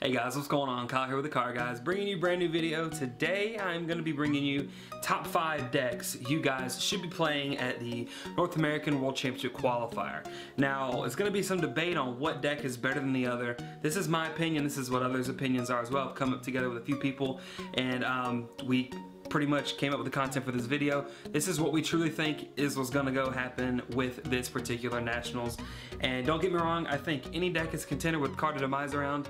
Hey guys, what's going on? Kyle here with the Car Guys, bringing you a brand new video. Today I'm going to be bringing you top 5 decks you guys should be playing at the North American World Championship Qualifier. Now, it's going to be some debate on what deck is better than the other. This is my opinion, this is what others' opinions are as well. I've come up together with a few people and we pretty much came up with the content for this video. This is what we truly think is what's gonna go happen with this particular Nationals. And don't get me wrong, I think any deck is contender with card to Demise around.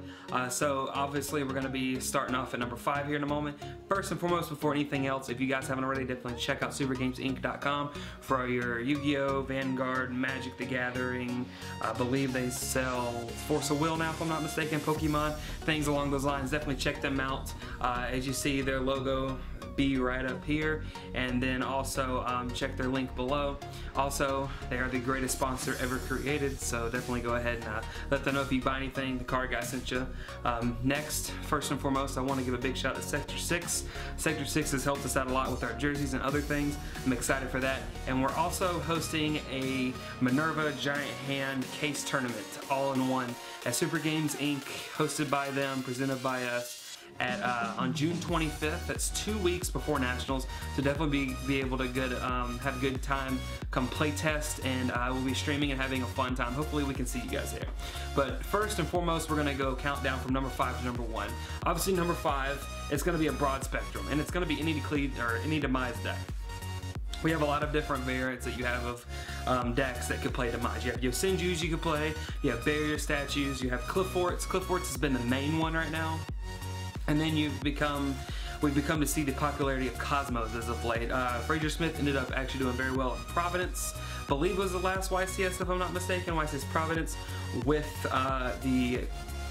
So obviously we're gonna be starting off at number 5 here in a moment. First and foremost, before anything else, if you guys haven't already, definitely check out supergamesinc.com for your Yu-Gi-Oh, Vanguard, Magic the Gathering. I believe they sell Force of Will now, if I'm not mistaken, Pokemon, things along those lines. Definitely check them out. As you see, their logo be right up here, and then also check their link below. Also, they are the greatest sponsor ever created, so definitely go ahead and let them know if you buy anything, the Car Guy sent you. Next, first and foremost, I want to give a big shout out to Sector 6. Sector 6 has helped us out a lot with our jerseys and other things. I'm excited for that. And we're also hosting a Minerva Giant Hand case tournament, all in one, at Super Games Inc., hosted by them, presented by us, on June 25th. That's 2 weeks before Nationals, so definitely be able to have a good time, come play test, and we'll be streaming and having a fun time. Hopefully we can see you guys there. But first and foremost, we're gonna go count down from number 5 to number 1. Obviously number 5, it's gonna be a broad spectrum, and it's gonna be any Demise deck. We have a lot of different variants that you have of decks that could play Demise. You have Yosenjus you could play, you have barrier statues, you have Cliff Forts. Cliff Forts has been the main one right now. And then we've become to see the popularity of Kozmos as of late. Fraser Smith ended up actually doing very well in Providence. I believe was the last YCS, if I'm not mistaken, YCS Providence, with the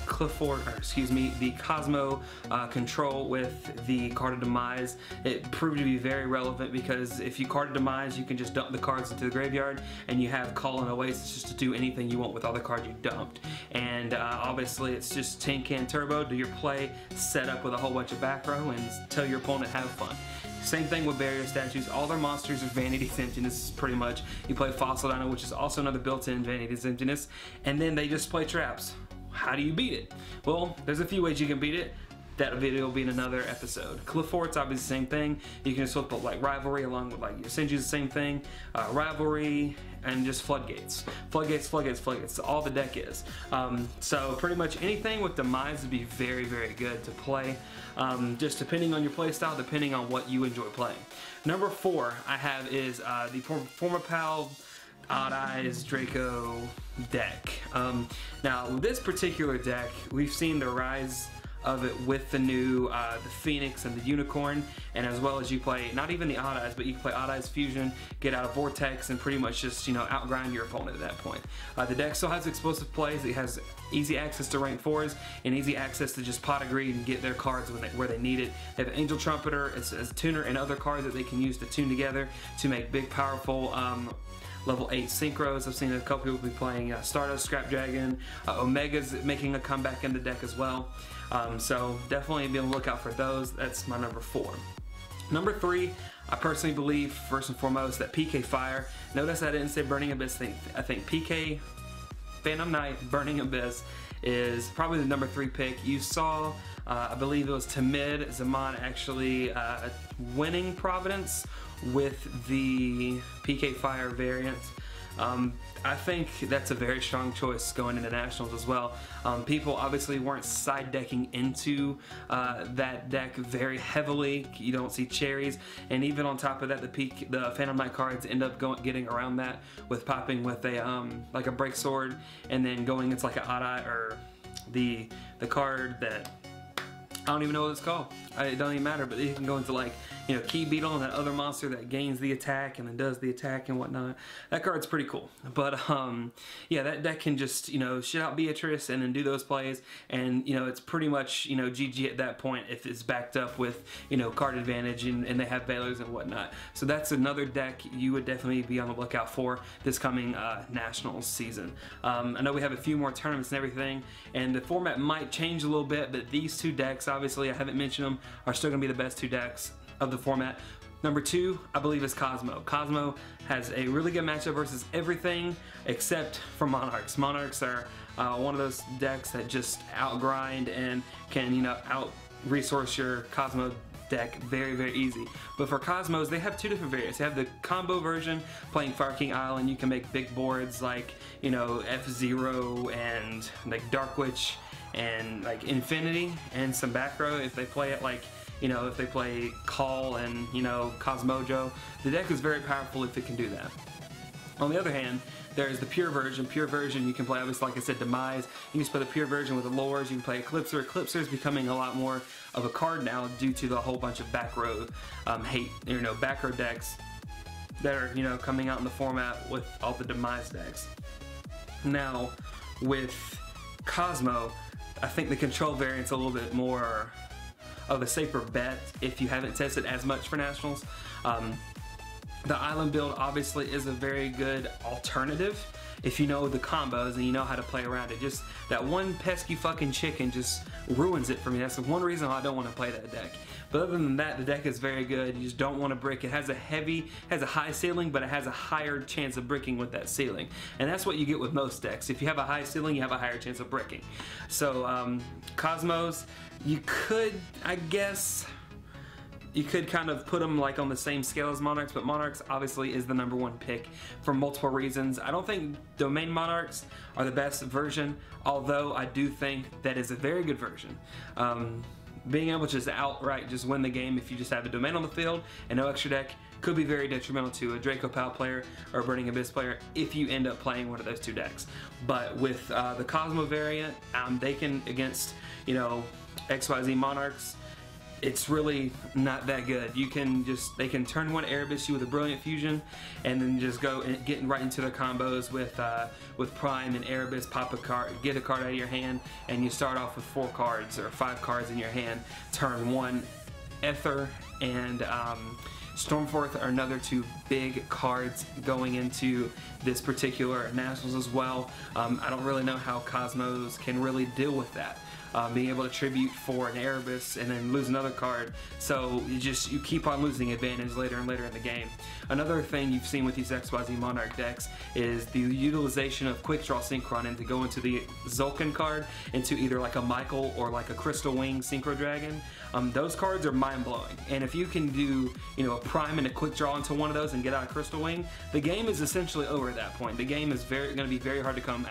the Kozmo control with the card of Demise. It proved to be very relevant because if you card Demise, you can just dump the cards into the graveyard, and you have Call and Oasis just to do anything you want with all the cards you dumped. And obviously it's just Tin Can Turbo, do your play, set up with a whole bunch of back row, and tell your opponent have fun. Same thing with barrier statues. All their monsters are Vanity's Emptiness, pretty much. You play Fossil Dino, which is also another built-in Vanity's Emptiness, and then they just play traps. How do you beat it? Well, there's a few ways you can beat it. That video will be in another episode. Cliff Fort's obviously the same thing. You can just flip up like Rivalry along with like Yosenju's the same thing. Rivalry and just Floodgates. Floodgates, Floodgates, Floodgates. All the deck is. So pretty much anything with Demise would be very, very good to play. Just depending on your play style, depending on what you enjoy playing. Number 4 I have is the former pal Odd Eyes Draco deck. Now this particular deck, we've seen the rise of it with the new the Phoenix and the Unicorn, and as well as you play not even the Odd Eyes, but you can play Odd Eyes Fusion, get out of Vortex, and pretty much just outgrind your opponent at that point. The deck still has explosive plays. It has easy access to rank 4s and easy access to just pot of greed and get their cards where they need it. They have Angel Trumpeter as a tuner and other cards that they can use to tune together to make big, powerful level 8 synchros. I've seen a couple people be playing Stardust, Scrap Dragon, Omega's making a comeback in the deck as well. So definitely be on the lookout for those. That's my number 4. Number 3, I personally believe, first and foremost, that PK Fire. Notice I didn't say Burning Abyss thing. I think PK Phantom Knight Burning Abyss is probably the number 3 pick. You saw, I believe it was Timid Zaman actually winning Providence with the PK Fire variant. I think that's a very strong choice going into Nationals as well. People obviously weren't side decking into that deck very heavily. You don't see cherries, and even on top of that, the Phantom Knight cards end up getting around that with popping with a like a Break Sword, and then going into like an Odd Eye, or the card that I don't even know what it's called. It don't even matter, but you can go into like, Key Beetle and that other monster that gains the attack and then does the attack and whatnot. That card's pretty cool. But yeah, that deck can just, shit out Beatrice and then do those plays, and it's pretty much, GG at that point if it's backed up with, card advantage and they have Bailers and whatnot. So that's another deck you would definitely be on the lookout for this coming Nationals season. I know we have a few more tournaments and everything, and the format might change a little bit, but these 2 decks, obviously I haven't mentioned them, are still going to be the best 2 decks of the format. Number 2, I believe, is Kozmo. Kozmo has a really good matchup versus everything except for Monarchs. Monarchs are one of those decks that just outgrind and can, you know, out-resource your Kozmo deck very easy. But for Kozmos, they have two different variants. They have the combo version, playing Fire King Island. You can make big boards like, you know, F-Zero and like Dark Witch and like Infinity and some back row if they play it like, you know, if they play Call and, you know, Cosmojo. The deck is very powerful if it can do that. On the other hand, there's the pure version. Pure version, you can play, obviously, like I said, Demise. You can play the pure version with the lures. You can play Eclipser. Eclipser is becoming a lot more of a card now due to the whole bunch of back row hate, you know, back row decks that are, you know, coming out in the format with all the Demise decks. Now, with Kozmo, I think the control variant's a little bit more of a safer bet if you haven't tested as much for Nationals. The island build obviously is a very good alternative if you know the combos and you know how to play around it. Just that one pesky fucking chicken just ruins it for me. That's the one reason why I don't want to play that deck. But other than that, the deck is very good. You just don't want to brick. It has a high ceiling, but it has a higher chance of bricking with that ceiling. And that's what you get with most decks. If you have a high ceiling, you have a higher chance of bricking. So Kozmos, you could, I guess, you could kind of put them like on the same scale as Monarchs, but Monarchs obviously is the #1 pick for multiple reasons. I don't think Domain Monarchs are the best version, although I do think that is a very good version. Being able to just outright just win the game if you just have a Domain on the field and no extra deck could be very detrimental to a Draco Pal player or a Burning Abyss player if you end up playing one of those two decks. But with the Kozmo variant, they can, against, you know, XYZ Monarchs, it's really not that good. You can just, they can turn one Erebus you with a Brilliant Fusion and then just go and get right into their combos with Prime and Erebus, pop a card, get a card out of your hand, and you start off with 4 cards or 5 cards in your hand. Turn 1 Ether and Stormforth are another 2 big cards going into this particular Nationals as well. I don't really know how Kozmos can really deal with that. Being able to tribute for an Erebus and then lose another card, so you keep on losing advantage later and later in the game. Another thing you've seen with these XYZ Monarch decks is the utilization of Quick Draw Synchron and to go into the Zulkin card into either like a Michael or like a Crystal Wing Synchro Dragon. Those cards are mind-blowing, and if you can do, you know, a Prime and a Quick Draw into one of those and get out of Crystal Wing, the game is essentially over at that point. The game is going to be very hard to come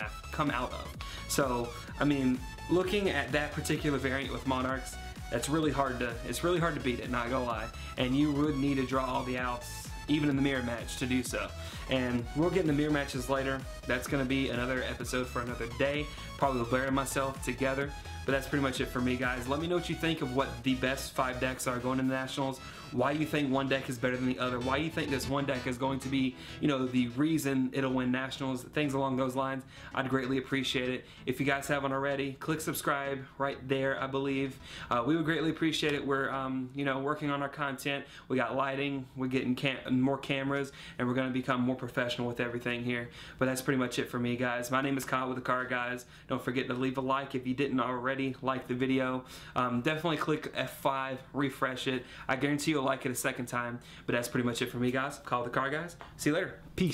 out of. So, I mean, looking at that particular variant with Monarchs, it's really hard to beat it, not gonna lie. And you would need to draw all the outs, even in the mirror match, to do so. And we'll get in the mirror matches later. That's gonna be another episode for another day. Probably with Blair and myself together. But that's pretty much it for me, guys. Let me know what you think of what the best 5 decks are going into Nationals. Why you think one deck is better than the other. Why you think this one deck is going to be, you know, the reason it'll win Nationals. Things along those lines. I'd greatly appreciate it. If you guys haven't already, click subscribe right there, I believe. We would greatly appreciate it. We're, you know, working on our content. We got lighting. We're getting more cameras, and we're going to become more professional with everything here. But that's pretty much it for me, guys. My name is Kyle with the Car Guys. Don't forget to leave a like if you didn't already like the video. Definitely click F5, refresh it. I guarantee you'll like it a second time. But that's pretty much it for me, guys. Kyle with the Car Guys. See you later. Peace.